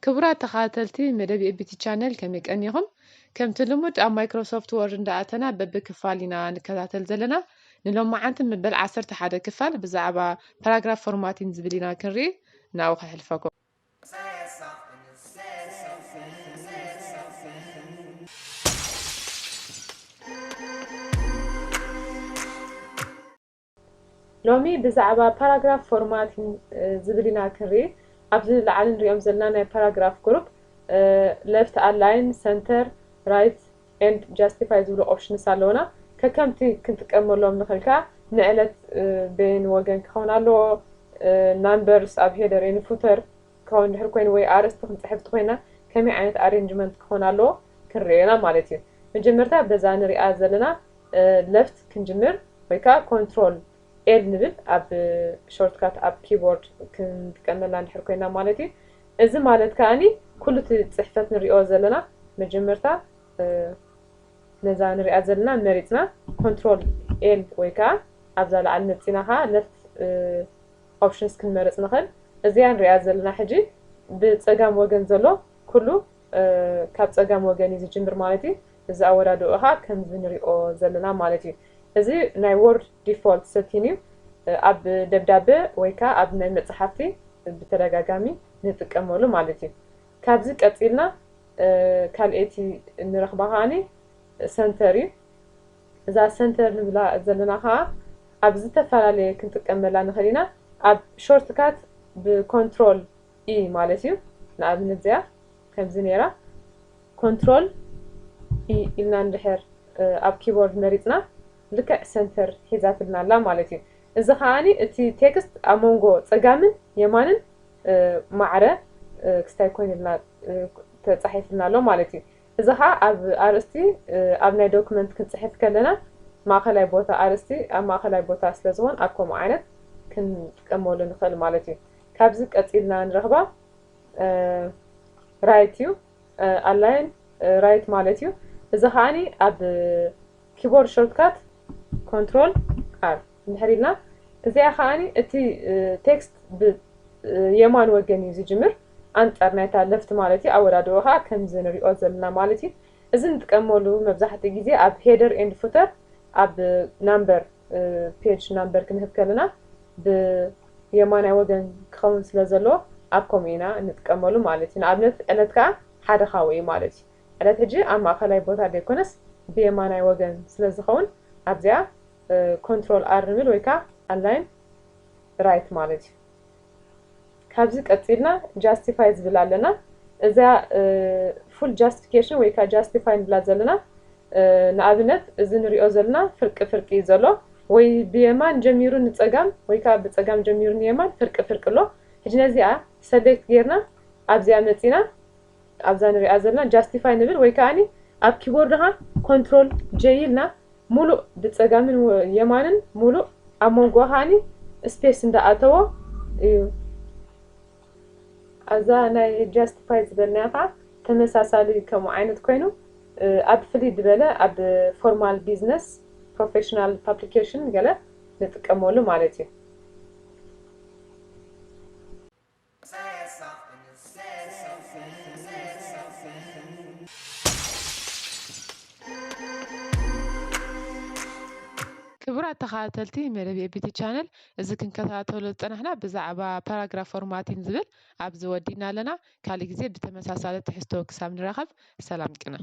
ክቡራት ተኸታተልቲ መደብ ኤቢቲ ቻነል ከመይ ቀኒኹም? ከምቲ ልሙድ ኣብ ማይክሮሶፍት ወርድ እንዳኣተና በብክፋል ኢና ንከታተል ዘለና ንሎማዓንቲ መበል 11 ክፋል ብዛዕባ ፓራግራፍ ፎርማቲንግ ዝብል ኢና ክንርኢ ናብኡ ከሕልፈኩም። ሎሚ ብዛዕባ ፓራግራፍ ፎርማቲንግ ዝብል ኢና ክንርኢ ኣብዚ ላዕሊ ንሪኦም ዘለና ናይ ፓራግራፍ ግሩፕ ሌፍት ኣላይን ሰንተር ራይት ኤንድ ጃስቲፋይ ዝብሉ ኦፕሽንስ ኣለውና ከከምቲ ክንጥቀመሎም ንኽእል ከዓ ንዕለት ቤን ወገን ክኸውን ኣለዎ ናምበርስ ኣብ ሄደር ኤን ፉተር ክኸውን ድሕር ኮይኑ ወይ ኣርእስቲ ክንፅሕፍ ኮይና ከመይ ዓይነት ኣሬንጅመንት ክኸውን ኣለዎ ክንሪአና ማለት እዩ። መጀመርታ በዛ ንሪኣ ዘለና ሌፍት ክንጅምር ወይ ከዓ ኮንትሮል ኤል ንብል ኣብ ሾርትካት ኣብ ኪቦርድ ክንጥቀመላ ንድሕር ኮይና ማለት እዩ። እዚ ማለት ከዓኒ ኩሉ እቲ ፅሕፈት ንሪኦ ዘለና መጀመርታ ነዛ ንሪኣ ዘለና መሪፅና ኮንትሮል ኤል ወይ ከዓ ኣብዛ ላዕሊ ነፂና ከዓ ሌፍት ኦፕሽንስ ክንመርፅ ንኽእል። እዚኣ ንሪኣ ዘለና ሕጂ ብፀጋም ወገን ዘሎ ኩሉ ካብ ፀጋም ወገን እዩ ዝጅምር ማለት እዩ። እዚ ኣወዳድኡ ከዓ ከምዚ ንሪኦ ዘለና ማለት እዩ። እዚ ናይ ወርድ ዲፎልት ሰቲን እዩ ኣብ ደብዳቤ ወይ ከዓ ኣብ ናይ መፅሓፍቲ ብተደጋጋሚ ንጥቀመሉ ማለት እዩ። ካብዚ ቀፂልና ካልአይቲ ንረኽባ ከዓኒ ሰንተር እዩ። እዛ ሰንተር ንብላ ዘለና ከዓ ኣብ ዝተፈላለየ ክንጥቀመላ ንኽእል ኢና ኣብ ሾርትካት ብኮንትሮል ኢ ማለት እዩ። ንኣብነት እዚኣ ከምዚ ነይራ ኮንትሮል ኢ ኢልና እንድሕር ኣብ ኪቦርድ መሪፅና ልክዕ ሰንተር ሒዛትልና ኣላ ማለት እዩ። እዚ ከዓኒ እቲ ቴክስት ኣብ መንጎ ፀጋምን የማንን ማዕረ ክስታይ ኮይኑልና ተፃሒፍልና ኣሎ ማለት እዩ። እዚ ከዓ ኣብ ኣርእስቲ ኣብ ናይ ዶክመንት ክንፅሕፍ ከለና ማእኸላይ ቦታ ኣርእስቲ ኣብ ማእኸላይ ቦታ ስለዝኾን ኣብ ከምኡ ዓይነት ክንጥቀመሉ ንኽእል ማለት እዩ። ካብዚ ቀፂልና ንረኽባ ራይት እዩ ኣላይን ራይት ማለት እዩ። እዚ ከዓኒ ኣብ ኪቦርድ ሾርትካት ኮንትሮል ኣር እንድሕር ኢልና እዚኣ ከዓኒ እቲ ቴክስት ብየማን ወገን እዩ ዝጅምር ኣንፃር ናይታ ለፍቲ ማለት እዩ። ኣወዳድኡ ከዓ ከምዚ ንሪኦ ዘለና ማለት እዩ። እዚ ንጥቀመሉ መብዛሕትኡ ግዜ ኣብ ሄደር ኤንድ ፉተር ኣብ ናምበር ፔጅ ናምበር ክንህብ ከለና ብየማናይ ወገን ክኸውን ስለ ዘለዎ ኣብ ከምኡ ኢና ንጥቀመሉ ማለት እዩ። ንኣብነት ዕለት ከዓ ሓደ ካብኡ እዩ ማለት እዩ። ዕለት ሕጂ ኣብ ማእኸላይ ቦታ ደይኮነስ ብየማናይ ወገን ስለ ዝኸውን ኣብዚኣ ኮንትሮል ኣር ንብል ወይ ከዓ ኣላይን ራይት ማለት እዩ። ካብዚ ቀፂልና ጃስቲፋይ ዝብል ኣለና። እዛ ፉል ጃስቲፊኬሽን ወይ ከዓ ጃስቲፋይ ንብላ ዘለና ንኣብነት እዚ ንሪኦ ዘለና ፍርቂ ፍርቂ እዩ ዘሎ ወይ ብየማን ጀሚሩ ንፀጋም ወይ ከዓ ብፀጋም ጀሚሩ ንየማን ፍርቂ ፍርቂ ኣሎ። ሕጂ ነዚኣ ሰሌክት ጌርና ኣብዚኣ መፂና ኣብዛ ንሪኣ ዘለና ጃስቲፋይ ንብል ወይ ከዓኒ ኣብ ኪቦርድኻ ኮንትሮል ጀ ኢልና ሙሉእ ብፀጋምን የማንን ሙሉእ ኣብ መንጎ ከዓኒ ስፔስ እንዳኣተዎ እዩ። እዛ ናይ ጃስቲፋይ ዝበልናያ ከዓ ተመሳሳሊ ከምኡ ዓይነት ኮይኑ ኣብ ፍልይ ዝበለ ኣብ ፎርማል ቢዝነስ ፕሮፌሽናል ፓብሊኬሽን ገለ ንጥቀመሉ ማለት እዩ። ክቡራት ተኸታተልቲ መደብ ኤቢቲ ቻነል እዚ ክንከታተሎ ዝፀናሕና ብዛዕባ ፓራግራፍ ፎርማቲንግ ዝብል ኣብዚ ወዲና ኣለና። ካሊእ ግዜ ብተመሳሳሊ ትሕዝቶ ክሳብ ንራኸብ ሰላም ቅና።